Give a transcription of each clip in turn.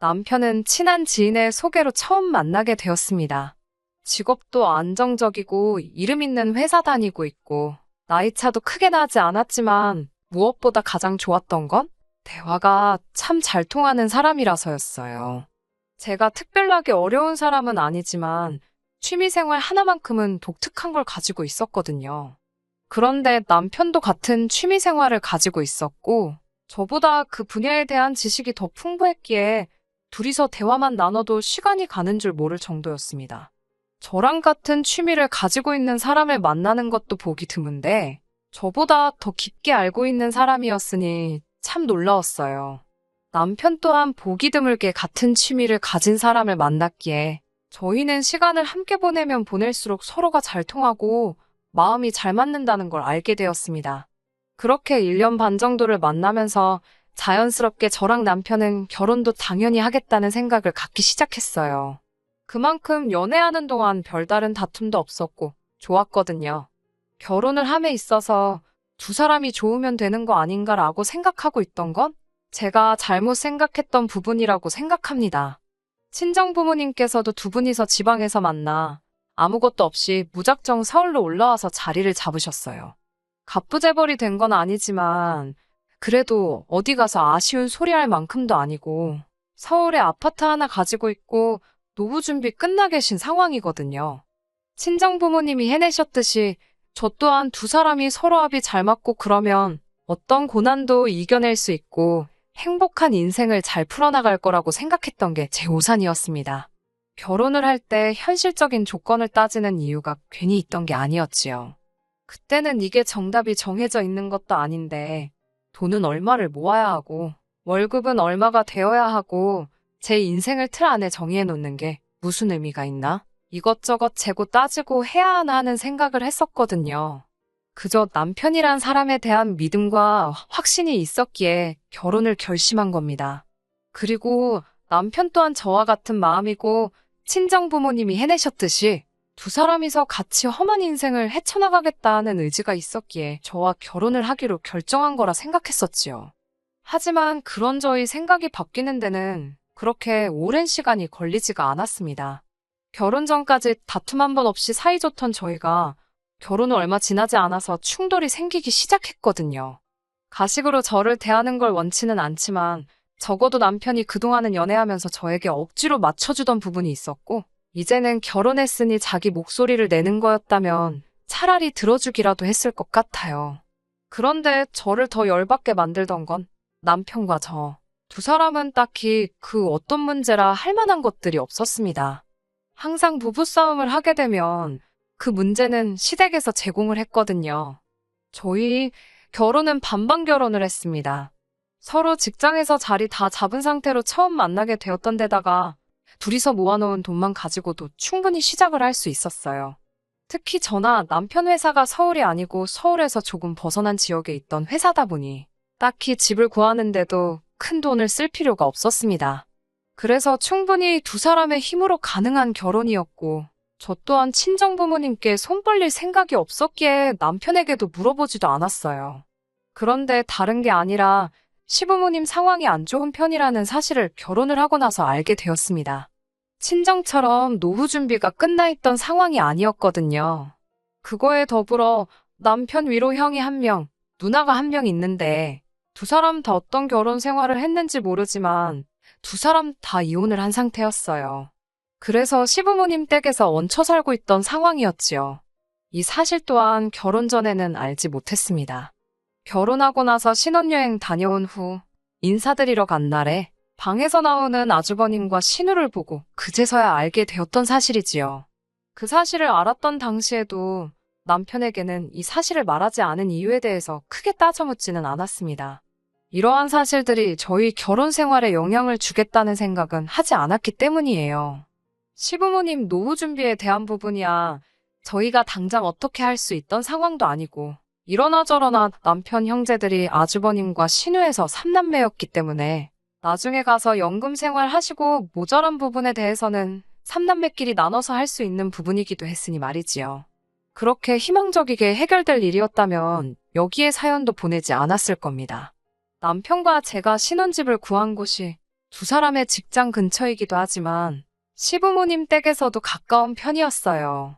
남편은 친한 지인의 소개로 처음 만나게 되었습니다. 직업도 안정적이고 이름 있는 회사 다니고 있고 나이 차도 크게 나지 않았지만 무엇보다 가장 좋았던 건 대화가 참 잘 통하는 사람이라서였어요. 제가 특별하게 어려운 사람은 아니지만 취미생활 하나만큼은 독특한 걸 가지고 있었거든요. 그런데 남편도 같은 취미생활을 가지고 있었고 저보다 그 분야에 대한 지식이 더 풍부했기에 둘이서 대화만 나눠도 시간이 가는 줄 모를 정도였습니다. 저랑 같은 취미를 가지고 있는 사람을 만나는 것도 보기 드문데 저보다 더 깊게 알고 있는 사람이었으니 참 놀라웠어요. 남편 또한 보기 드물게 같은 취미를 가진 사람을 만났기에 저희는 시간을 함께 보내면 보낼수록 서로가 잘 통하고 마음이 잘 맞는다는 걸 알게 되었습니다. 그렇게 1년 반 정도를 만나면서 자연스럽게 저랑 남편은 결혼도 당연히 하겠다는 생각을 갖기 시작했어요. 그만큼 연애하는 동안 별다른 다툼도 없었고 좋았거든요. 결혼을 함에 있어서 두 사람이 좋으면 되는 거 아닌가라고 생각하고 있던 건 제가 잘못 생각했던 부분이라고 생각합니다. 친정부모님께서도 두 분이서 지방에서 만나 아무것도 없이 무작정 서울로 올라와서 자리를 잡으셨어요. 갑부재벌이 된 건 아니지만 그래도 어디 가서 아쉬운 소리 할 만큼도 아니고 서울에 아파트 하나 가지고 있고 노후 준비 끝나 계신 상황이거든요. 친정부모님이 해내셨듯이 저 또한 두 사람이 서로 합이 잘 맞고 그러면 어떤 고난도 이겨낼 수 있고 행복한 인생을 잘 풀어나갈 거라고 생각했던 게 제 우산이었습니다. 결혼을 할 때 현실적인 조건을 따지는 이유가 괜히 있던 게 아니었지요. 그때는 이게 정답이 정해져 있는 것도 아닌데 돈은 얼마를 모아야 하고 월급은 얼마가 되어야 하고 제 인생을 틀 안에 정의해 놓는 게 무슨 의미가 있나? 이것저것 재고 따지고 해야 하나 하는 생각을 했었거든요. 그저 남편이란 사람에 대한 믿음과 확신이 있었기에 결혼을 결심한 겁니다. 그리고 남편 또한 저와 같은 마음이고 친정부모님이 해내셨듯이 두 사람이서 같이 험한 인생을 헤쳐나가겠다는 의지가 있었기에 저와 결혼을 하기로 결정한 거라 생각했었지요. 하지만 그런 저희 생각이 바뀌는 데는 그렇게 오랜 시간이 걸리지가 않았습니다. 결혼 전까지 다툼 한 번 없이 사이좋던 저희가 결혼 후 얼마 지나지 않아서 충돌이 생기기 시작했거든요. 가식으로 저를 대하는 걸 원치는 않지만 적어도 남편이 그동안은 연애하면서 저에게 억지로 맞춰주던 부분이 있었고 이제는 결혼했으니 자기 목소리를 내는 거였다면 차라리 들어주기라도 했을 것 같아요. 그런데 저를 더 열받게 만들던 건 남편과 저 두 사람은 딱히 그 어떤 문제라 할 만한 것들이 없었습니다. 항상 부부싸움을 하게 되면 그 문제는 시댁에서 제공을 했거든요. 저희 결혼은 반반 결혼을 했습니다. 서로 직장에서 자리 다 잡은 상태로 처음 만나게 되었던 데다가 둘이서 모아놓은 돈만 가지고도 충분히 시작을 할 수 있었어요. 특히 저나 남편 회사가 서울이 아니고 서울에서 조금 벗어난 지역에 있던 회사다 보니 딱히 집을 구하는데도 큰 돈을 쓸 필요가 없었습니다. 그래서 충분히 두 사람의 힘으로 가능한 결혼이었고 저 또한 친정부모님께 손 벌릴 생각이 없었기에 남편에게도 물어보지도 않았어요. 그런데 다른 게 아니라 시부모님 상황이 안 좋은 편이라는 사실을 결혼을 하고 나서 알게 되었습니다. 친정처럼 노후 준비가 끝나 있던 상황이 아니었거든요. 그거에 더불어 남편 위로 형이 한 명, 누나가 한 명 있는데 두 사람 다 어떤 결혼 생활을 했는지 모르지만 두 사람 다 이혼을 한 상태였어요. 그래서 시부모님 댁에서 얹혀 살고 있던 상황이었지요. 이 사실 또한 결혼 전에는 알지 못했습니다. 결혼하고 나서 신혼여행 다녀온 후 인사드리러 간 날에 방에서 나오는 아주버님과 신우를 보고 그제서야 알게 되었던 사실이지요. 그 사실을 알았던 당시에도 남편에게는 이 사실을 말하지 않은 이유에 대해서 크게 따져 묻지는 않았습니다. 이러한 사실들이 저희 결혼 생활에 영향을 주겠다는 생각은 하지 않았기 때문이에요. 시부모님 노후 준비에 대한 부분이야 저희가 당장 어떻게 할 수 있던 상황도 아니고 이러나 저러나 남편 형제들이 아주버님과 신우에서 3남매였기 때문에 나중에 가서 연금 생활 하시고 모자란 부분에 대해서는 3남매끼리 나눠서 할 수 있는 부분이기도 했으니 말이지요. 그렇게 희망적이게 해결될 일이었다면 여기에 사연도 보내지 않았을 겁니다. 남편과 제가 신혼집을 구한 곳이 두 사람의 직장 근처이기도 하지만 시부모님 댁에서도 가까운 편이었어요.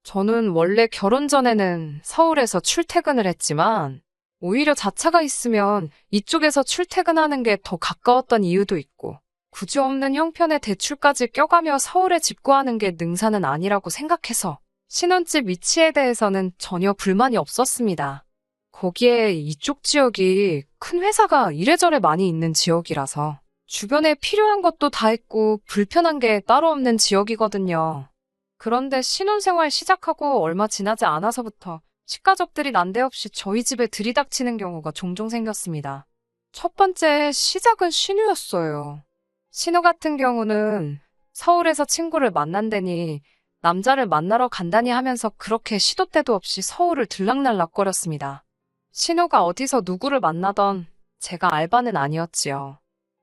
저는 원래 결혼 전에는 서울에서 출퇴근을 했지만 오히려 자차가 있으면 이쪽에서 출퇴근하는 게 더 가까웠던 이유도 있고 구조 없는 형편에 대출까지 껴가며 서울에 집 구하는 게 능사는 아니라고 생각해서 신혼집 위치에 대해서는 전혀 불만이 없었습니다. 거기에 이쪽 지역이 큰 회사가 이래저래 많이 있는 지역이라서 주변에 필요한 것도 다 있고 불편한 게 따로 없는 지역이거든요. 그런데 신혼생활 시작하고 얼마 지나지 않아서부터 식가족들이 난데없이 저희 집에 들이닥치는 경우가 종종 생겼습니다. 첫 번째 시작은 신우였어요. 신우 같은 경우는 서울에서 친구를 만난다니 남자를 만나러 간다니 하면서 그렇게 시도 때도 없이 서울을 들락날락거렸습니다. 신우가 어디서 누구를 만나던 제가 알바는 아니었지요.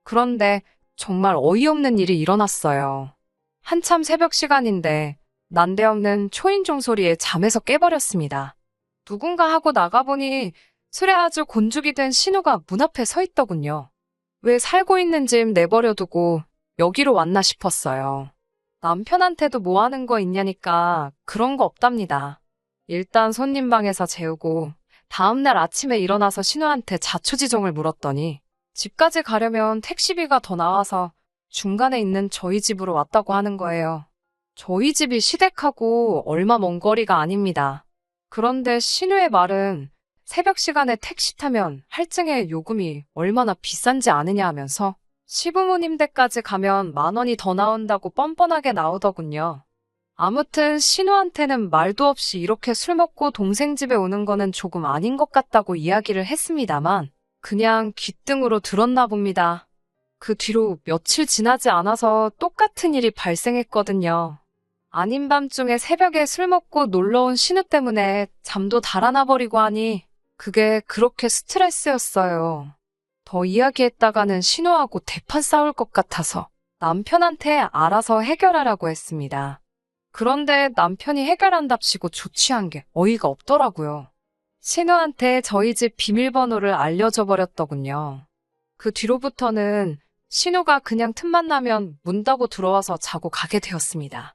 그런데 정말 어이없는 일이 일어났어요. 한참 새벽 시간인데 난데없는 초인종 소리에 잠에서 깨버렸습니다. 누군가 하고 나가보니 술에 아주 곤죽이 된 신우가 문 앞에 서 있더군요. 왜 살고 있는 집 내버려두고 여기로 왔나 싶었어요. 남편한테도 뭐 하는 거 있냐니까 그런 거 없답니다. 일단 손님 방에서 재우고 다음날 아침에 일어나서 신우한테 자초지종을 물었더니 집까지 가려면 택시비가 더 나와서 중간에 있는 저희 집으로 왔다고 하는 거예요. 저희 집이 시댁하고 얼마 먼 거리가 아닙니다. 그런데 신우의 말은 새벽 시간에 택시 타면 할증의 요금이 얼마나 비싼지 아느냐 하면서 시부모님 댁까지 가면 10,000원이 더 나온다고 뻔뻔하게 나오더군요. 아무튼 신우한테는 말도 없이 이렇게 술 먹고 동생 집에 오는 거는 조금 아닌 것 같다고 이야기를 했습니다만 그냥 귓등으로 들었나 봅니다. 그 뒤로 며칠 지나지 않아서 똑같은 일이 발생했거든요. 아닌 밤중에 새벽에 술 먹고 놀러온 신우 때문에 잠도 달아나 버리고 하니 그게 그렇게 스트레스였어요. 더 이야기했다가는 신우하고 대판 싸울 것 같아서 남편한테 알아서 해결하라고 했습니다. 그런데 남편이 해결한답시고 조치한 게 어이가 없더라고요. 신우한테 저희 집 비밀번호를 알려줘 버렸더군요. 그 뒤로부터는 신우가 그냥 틈만 나면 문 닫고 들어와서 자고 가게 되었습니다.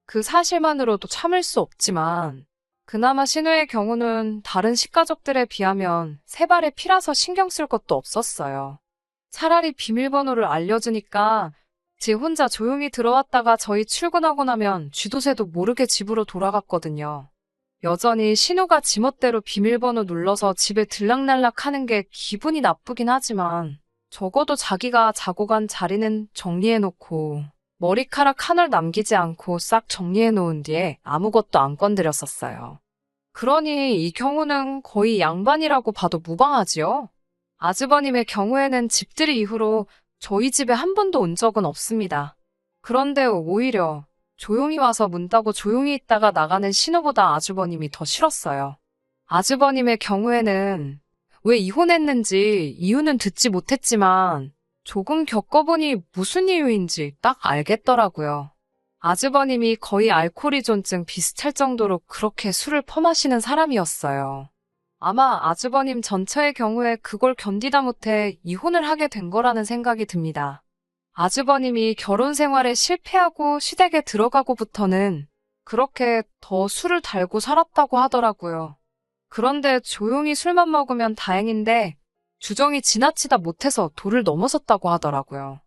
그 사실만으로도 참을 수 없지만 그나마 신우의 경우는 다른 식가족들에 비하면 세 발의 피라서 신경 쓸 것도 없었어요. 차라리 비밀번호를 알려주니까 지 혼자 조용히 들어왔다가 저희 출근하고 나면 쥐도새도 모르게 집으로 돌아갔거든요. 여전히 신우가 지멋대로 비밀번호 눌러서 집에 들락날락 하는 게 기분이 나쁘긴 하지만 적어도 자기가 자고 간 자리는 정리해놓고 머리카락 하나를 남기지 않고 싹 정리해놓은 뒤에 아무것도 안 건드렸었어요. 그러니 이 경우는 거의 양반이라고 봐도 무방하지요? 아주버님의 경우에는 집들이 이후로 저희 집에 한 번도 온 적은 없습니다. 그런데 오히려 조용히 와서 문 닫고 조용히 있다가 나가는 신우보다 아주버님이 더 싫었어요. 아주버님의 경우에는 왜 이혼했는지 이유는 듣지 못했지만 조금 겪어보니 무슨 이유인지 딱 알겠더라고요. 아주버님이 거의 알코올依존증 비슷할 정도로 그렇게 술을 퍼마시는 사람이었어요. 아마 아주버님 전처의 경우에 그걸 견디다 못해 이혼을 하게 된 거라는 생각이 듭니다. 아주버님이 결혼 생활에 실패하고 시댁에 들어가고부터는 그렇게 더 술을 달고 살았다고 하더라고요. 그런데 조용히 술만 먹으면 다행인데 주정이 지나치다 못해서 도를 넘어섰다고 하더라고요.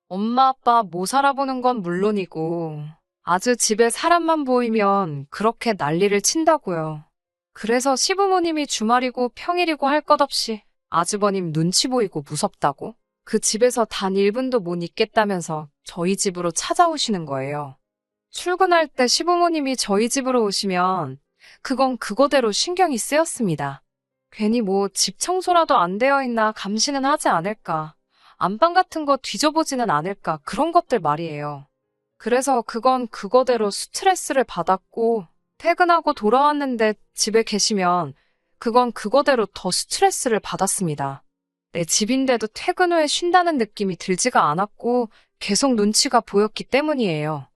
엄마 아빠 못 살아보는 건 물론이고 아주 집에 사람만 보이면 그렇게 난리를 친다고요. 그래서 시부모님이 주말이고 평일이고 할 것 없이 아주버님 눈치 보이고 무섭다고 그 집에서 단 1분도 못 있겠다면서 저희 집으로 찾아오시는 거예요. 출근할 때 시부모님이 저희 집으로 오시면 그건 그거대로 신경이 쓰였습니다. 괜히 뭐 집 청소라도 안 되어 있나 감시는 하지 않을까, 안방 같은 거 뒤져보지는 않을까 그런 것들 말이에요. 그래서 그건 그거대로 스트레스를 받았고 퇴근하고 돌아왔는데 집에 계시면 그건 그거대로 더 스트레스를 받았습니다. 내 집인데도 퇴근 후에 쉰다는 느낌이 들지가 않았고 계속 눈치가 보였기 때문이에요.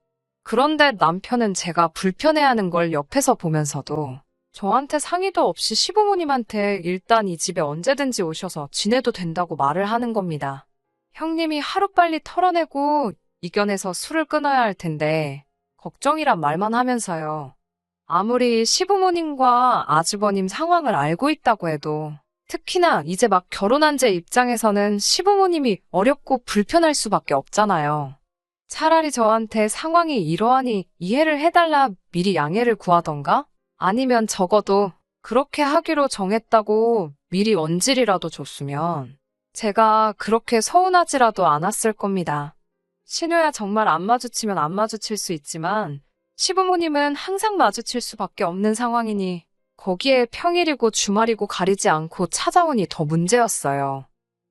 그런데 남편은 제가 불편해하는 걸 옆에서 보면서도 저한테 상의도 없이 시부모님한테 일단 이 집에 언제든지 오셔서 지내도 된다고 말을 하는 겁니다. 형님이 하루빨리 털어내고 이겨내서 술을 끊어야 할 텐데 걱정이란 말만 하면서요. 아무리 시부모님과 아주버님 상황을 알고 있다고 해도 특히나 이제 막 결혼한 제 입장에서는 시부모님이 어렵고 불편할 수밖에 없잖아요. 차라리 저한테 상황이 이러하니 이해를 해달라 미리 양해를 구하던가? 아니면 적어도 그렇게 하기로 정했다고 미리 언질이라도 줬으면 제가 그렇게 서운하지라도 않았을 겁니다. 신우야 정말 안 마주치면 안 마주칠 수 있지만 시부모님은 항상 마주칠 수밖에 없는 상황이니 거기에 평일이고 주말이고 가리지 않고 찾아오니 더 문제였어요.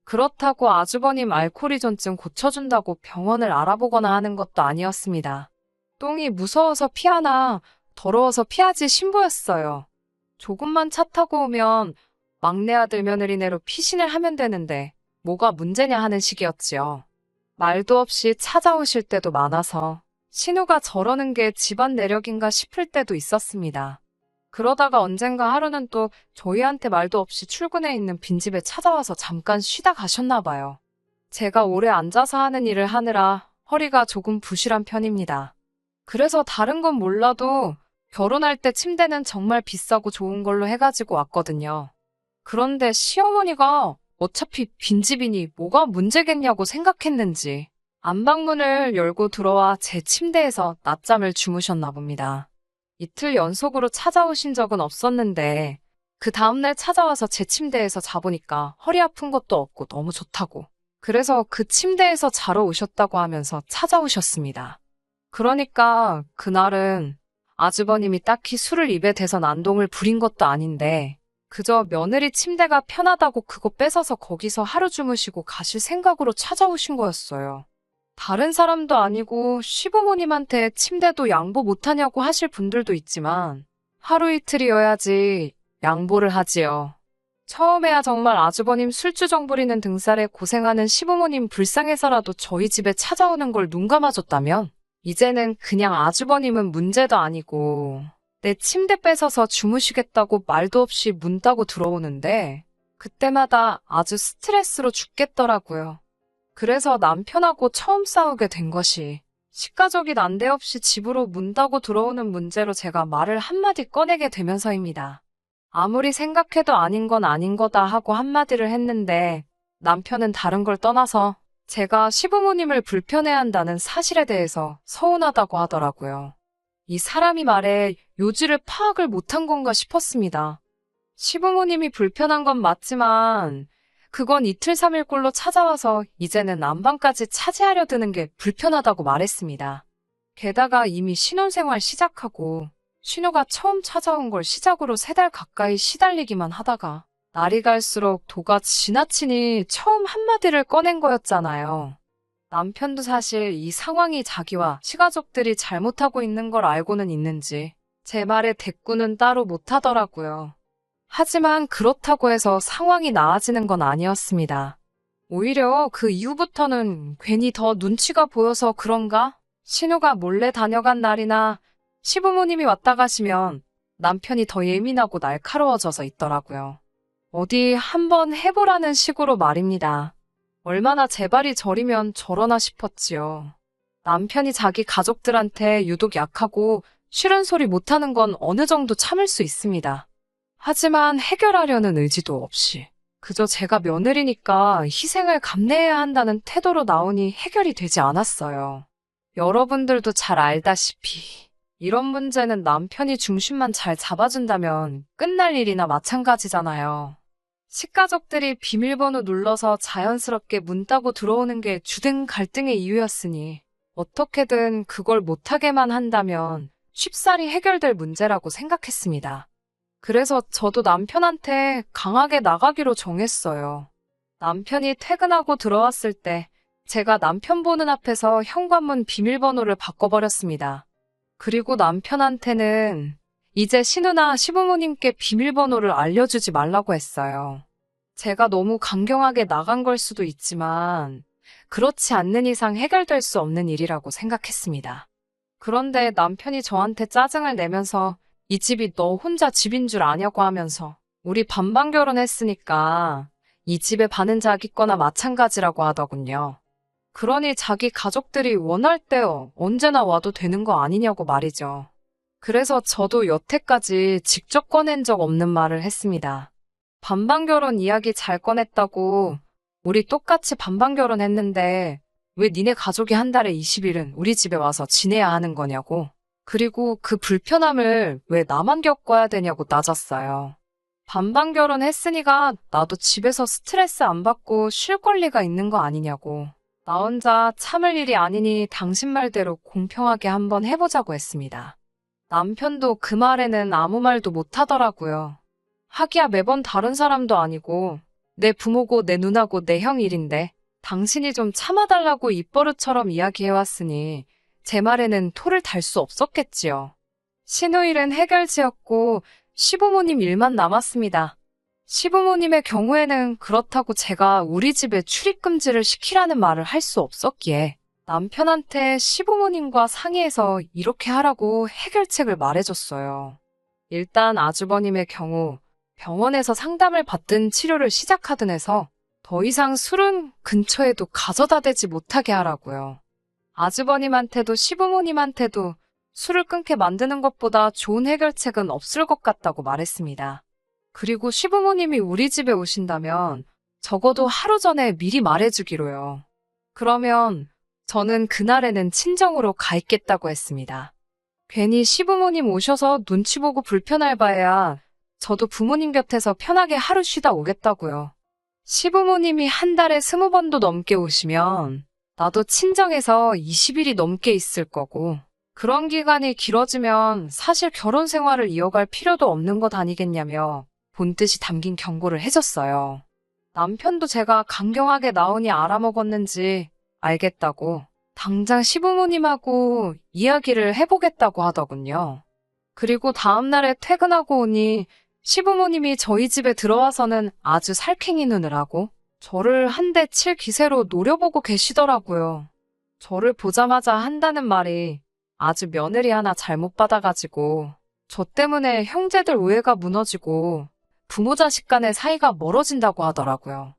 그렇다고 아주버님 알코올이존증 고쳐준다고 병원을 알아보거나 하는 것도 아니었습니다. 똥이 무서워서 피하나 더러워서 피하지 신부였어요. 조금만 차 타고 오면 막내 아들 며느리네로 피신을 하면 되는데 뭐가 문제냐 하는 식이었지요. 말도 없이 찾아오실 때도 많아서 신우가 저러는 게 집안 내력인가 싶을 때도 있었습니다. 그러다가 언젠가 하루는 또 저희한테 말도 없이 출근해 있는 빈집에 찾아와서 잠깐 쉬다 가셨나 봐요. 제가 오래 앉아서 하는 일을 하느라 허리가 조금 부실한 편입니다. 그래서 다른 건 몰라도 결혼할 때 침대는 정말 비싸고 좋은 걸로 해가지고 왔거든요. 그런데 시어머니가 어차피 빈집이니 뭐가 문제겠냐고 생각했는지 안방문을 열고 들어와 제 침대에서 낮잠을 주무셨나 봅니다. 이틀 연속으로 찾아오신 적은 없었는데 그 다음날 찾아와서 제 침대에서 자보니까 허리 아픈 것도 없고 너무 좋다고. 그래서 그 침대에서 자러 오셨다고 하면서 찾아오셨습니다. 그러니까 그날은 아주버님이 딱히 술을 입에 대서 난동을 부린 것도 아닌데 그저 며느리 침대가 편하다고 그거 뺏어서 거기서 하루 주무시고 가실 생각으로 찾아오신 거였어요. 다른 사람도 아니고 시부모님한테 침대도 양보 못하냐고 하실 분들도 있지만 하루 이틀이어야지 양보를 하지요. 처음에야 정말 아주버님 술주정 부리는 등살에 고생하는 시부모님 불쌍해서라도 저희 집에 찾아오는 걸 눈 감아줬다면 이제는 그냥 아주버님은 문제도 아니고 내 침대 뺏어서 주무시겠다고 말도 없이 문 따고 들어오는데 그때마다 아주 스트레스로 죽겠더라고요. 그래서 남편하고 처음 싸우게 된 것이 식가족이 난데없이 집으로 문 따고 들어오는 문제로 제가 말을 한마디 꺼내게 되면서입니다. 아무리 생각해도 아닌 건 아닌 거다 하고 한마디를 했는데 남편은 다른 걸 떠나서 제가 시부모님을 불편해한다는 사실에 대해서 서운하다고 하더라고요. 이 사람이 말에 요지를 파악을 못한 건가 싶었습니다. 시부모님이 불편한 건 맞지만 그건 이틀 3일 꼴로 찾아와서 이제는 안방까지 차지하려 드는 게 불편하다고 말했습니다. 게다가 이미 신혼생활 시작하고 신우가 처음 찾아온 걸 시작으로 3달 가까이 시달리기만 하다가 날이 갈수록 도가 지나치니 처음 한마디를 꺼낸 거였잖아요. 남편도 사실 이 상황이 자기와 시가족들이 잘못하고 있는 걸 알고는 있는지 제 말에 대꾸는 따로 못하더라고요. 하지만 그렇다고 해서 상황이 나아지는 건 아니었습니다. 오히려 그 이후부터는 괜히 더 눈치가 보여서 그런가? 신우가 몰래 다녀간 날이나 시부모님이 왔다 가시면 남편이 더 예민하고 날카로워져서 있더라고요. 어디 한번 해보라는 식으로 말입니다. 얼마나 제 발이 저리면 저러나 싶었지요. 남편이 자기 가족들한테 유독 약하고 싫은 소리 못하는 건 어느 정도 참을 수 있습니다. 하지만 해결하려는 의지도 없이 그저 제가 며느리니까 희생을 감내해야 한다는 태도로 나오니 해결이 되지 않았어요. 여러분들도 잘 알다시피 이런 문제는 남편이 중심만 잘 잡아준다면 끝날 일이나 마찬가지잖아요. 식가족들이 비밀번호 눌러서 자연스럽게 문 따고 들어오는 게 주된 갈등의 이유였으니 어떻게든 그걸 못하게만 한다면 쉽사리 해결될 문제라고 생각했습니다. 그래서 저도 남편한테 강하게 나가기로 정했어요. 남편이 퇴근하고 들어왔을 때 제가 남편 보는 앞에서 현관문 비밀번호를 바꿔버렸습니다. 그리고 남편한테는 이제 신우나 시부모님께 비밀번호를 알려주지 말라고 했어요. 제가 너무 강경하게 나간 걸 수도 있지만 그렇지 않는 이상 해결될 수 없는 일이라고 생각했습니다. 그런데 남편이 저한테 짜증을 내면서 이 집이 너 혼자 집인 줄 아냐고 하면서 우리 반반 결혼했으니까 이 집의 반은 자기 거나 마찬가지라고 하더군요. 그러니 자기 가족들이 원할 때 언제나 와도 되는 거 아니냐고 말이죠. 그래서 저도 여태까지 직접 꺼낸 적 없는 말을 했습니다. 반반결혼 이야기 잘 꺼냈다고. 우리 똑같이 반반결혼 했는데 왜 니네 가족이 한 달에 20일은 우리 집에 와서 지내야 하는 거냐고. 그리고 그 불편함을 왜 나만 겪어야 되냐고 따졌어요. 반반결혼 했으니까 나도 집에서 스트레스 안 받고 쉴 권리가 있는 거 아니냐고. 나 혼자 참을 일이 아니니 당신 말대로 공평하게 한번 해보자고 했습니다. 남편도 그 말에는 아무 말도 못 하더라고요. 하기야 매번 다른 사람도 아니고 내 부모고 내 누나고 내 형 일인데 당신이 좀 참아달라고 입버릇처럼 이야기해왔으니 제 말에는 토를 달 수 없었겠지요. 신우일은 해결지었고 시부모님 일만 남았습니다. 시부모님의 경우에는 그렇다고 제가 우리 집에 출입금지를 시키라는 말을 할 수 없었기에 남편한테 시부모님과 상의해서 이렇게 하라고 해결책을 말해줬어요. 일단 아주버님의 경우 병원에서 상담을 받든 치료를 시작하든 해서 더 이상 술은 근처에도 가져다 대지 못하게 하라고요. 아주버님한테도 시부모님한테도 술을 끊게 만드는 것보다 좋은 해결책은 없을 것 같다고 말했습니다. 그리고 시부모님이 우리 집에 오신다면 적어도 하루 전에 미리 말해주기로요. 그러면 저는 그날에는 친정으로 가 있겠다고 했습니다. 괜히 시부모님 오셔서 눈치 보고 불편할 바에야 저도 부모님 곁에서 편하게 하루 쉬다 오겠다고요. 시부모님이 한 달에 20번도 넘게 오시면 나도 친정에서 20일이 넘게 있을 거고 그런 기간이 길어지면 사실 결혼 생활을 이어갈 필요도 없는 것 아니겠냐며 본뜻이 담긴 경고를 해줬어요. 남편도 제가 강경하게 나오니 알아먹었는지 알겠다고 당장 시부모님하고 이야기를 해보겠다고 하더군요. 그리고 다음날에 퇴근하고 오니 시부모님이 저희 집에 들어와서는 아주 살쾡이 눈을 하고 저를 한 대 칠 기세로 노려보고 계시더라고요. 저를 보자마자 한다는 말이 아주 며느리 하나 잘못 받아가지고 저 때문에 형제들 우애가 무너지고 부모 자식 간의 사이가 멀어진다고 하더라고요.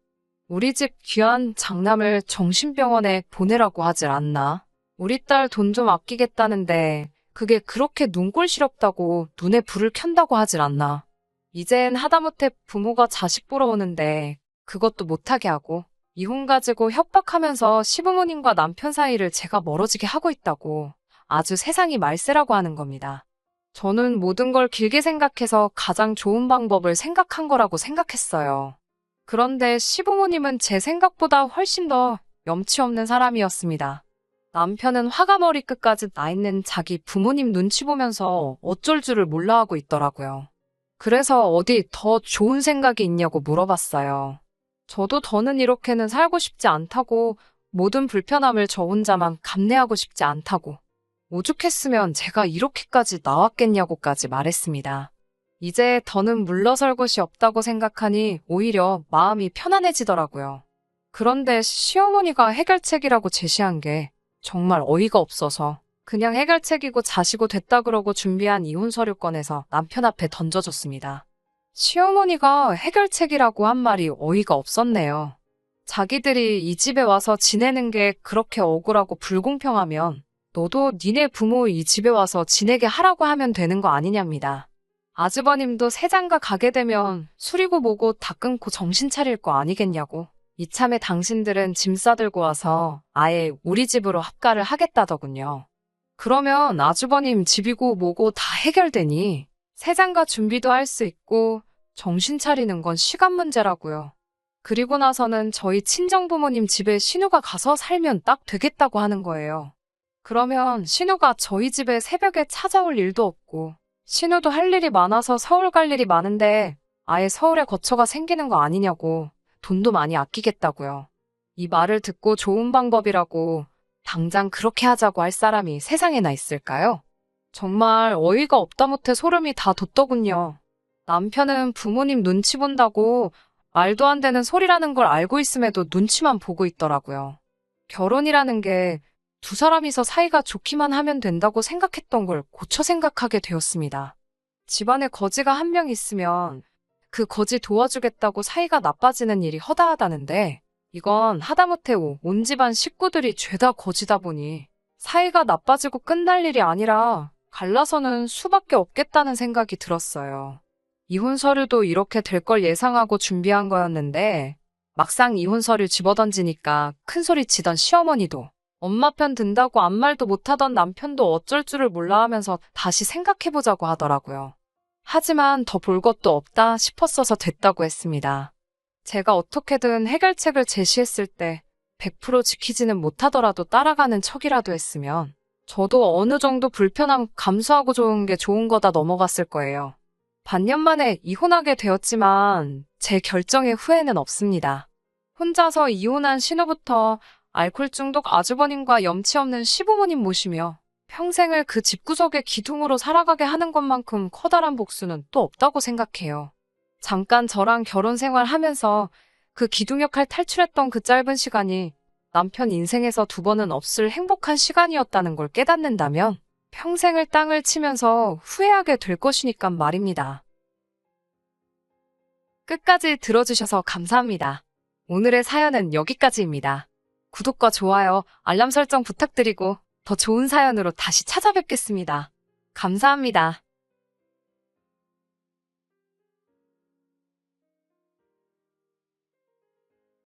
우리 집 귀한 장남을 정신병원에 보내라고 하질 않나? 우리 딸 돈 좀 아끼겠다는데 그게 그렇게 눈꼴 시렵다고 눈에 불을 켠다고 하질 않나? 이젠 하다못해 부모가 자식 보러 오는데 그것도 못하게 하고 이혼 가지고 협박하면서 시부모님과 남편 사이를 제가 멀어지게 하고 있다고 아주 세상이 말세라고 하는 겁니다. 저는 모든 걸 길게 생각해서 가장 좋은 방법을 생각한 거라고 생각했어요. 그런데 시부모님은 제 생각보다 훨씬 더 염치 없는 사람이었습니다. 남편은 화가 머리끝까지 나 있는 자기 부모님 눈치 보면서 어쩔 줄을 몰라 하고 있더라고요. 그래서 어디 더 좋은 생각이 있냐고 물어봤어요. 저도 더는 이렇게는 살고 싶지 않다고 모든 불편함을 저 혼자만 감내하고 싶지 않다고 오죽했으면 제가 이렇게까지 나왔겠냐고까지 말했습니다. 이제 더는 물러설 곳이 없다고 생각하니 오히려 마음이 편안해지더라고요. 그런데 시어머니가 해결책이라고 제시한 게 정말 어이가 없어서 그냥 해결책이고 자시고 됐다 그러고 준비한 이혼 서류 꺼내서 남편 앞에 던져줬습니다. 시어머니가 해결책이라고 한 말이 어이가 없었네요. 자기들이 이 집에 와서 지내는 게 그렇게 억울하고 불공평하면 너도 니네 부모 이 집에 와서 지내게 하라고 하면 되는 거 아니냐입니다. 아주버님도 새장가 가게 되면 술이고 뭐고 다 끊고 정신 차릴 거 아니겠냐고. 이참에 당신들은 짐 싸들고 와서 아예 우리 집으로 합가를 하겠다더군요. 그러면 아주버님 집이고 뭐고 다 해결되니 새장가 준비도 할 수 있고 정신 차리는 건 시간 문제라고요. 그리고 나서는 저희 친정부모님 집에 신우가 가서 살면 딱 되겠다고 하는 거예요. 그러면 신우가 저희 집에 새벽에 찾아올 일도 없고 신우도 할 일이 많아서 서울 갈 일이 많은데 아예 서울에 거처가 생기는 거 아니냐고 돈도 많이 아끼겠다고요. 이 말을 듣고 좋은 방법이라고 당장 그렇게 하자고 할 사람이 세상에나 있을까요? 정말 어이가 없다 못해 소름이 다 돋더군요. 남편은 부모님 눈치 본다고 말도 안 되는 소리라는 걸 알고 있음에도 눈치만 보고 있더라고요. 결혼이라는 게 두 사람이서 사이가 좋기만 하면 된다고 생각했던 걸 고쳐 생각하게 되었습니다. 집안에 거지가 한 명 있으면 그 거지 도와주겠다고 사이가 나빠지는 일이 허다하다는데 이건 하다못해 온 집안 식구들이 죄다 거지다 보니 사이가 나빠지고 끝날 일이 아니라 갈라서는 수밖에 없겠다는 생각이 들었어요. 이혼 서류도 이렇게 될 걸 예상하고 준비한 거였는데 막상 이혼 서류 집어던지니까 큰소리 치던 시어머니도 엄마 편 든다고 아무 말도 못하던 남편도 어쩔 줄을 몰라 하면서 다시 생각해보자고 하더라고요. 하지만 더 볼 것도 없다 싶었어서 됐다고 했습니다. 제가 어떻게든 해결책을 제시했을 때 100% 지키지는 못하더라도 따라가는 척이라도 했으면 저도 어느 정도 불편함 감수하고 좋은 게 좋은 거다 넘어갔을 거예요. 반년 만에 이혼하게 되었지만 제 결정에 후회는 없습니다. 혼자서 이혼한 신우부터 알코올 중독 아주버님과 염치 없는 시부모님 모시며 평생을 그 집구석의 기둥으로 살아가게 하는 것만큼 커다란 복수는 또 없다고 생각해요. 잠깐 저랑 결혼 생활하면서 그 기둥 역할 탈출했던 그 짧은 시간이 남편 인생에서 2번은 없을 행복한 시간이었다는 걸 깨닫는다면 평생을 땅을 치면서 후회하게 될 것이니까 말입니다. 끝까지 들어주셔서 감사합니다. 오늘의 사연은 여기까지입니다. 구독과 좋아요, 알람 설정 부탁드리고 더 좋은 사연으로 다시 찾아뵙겠습니다. 감사합니다.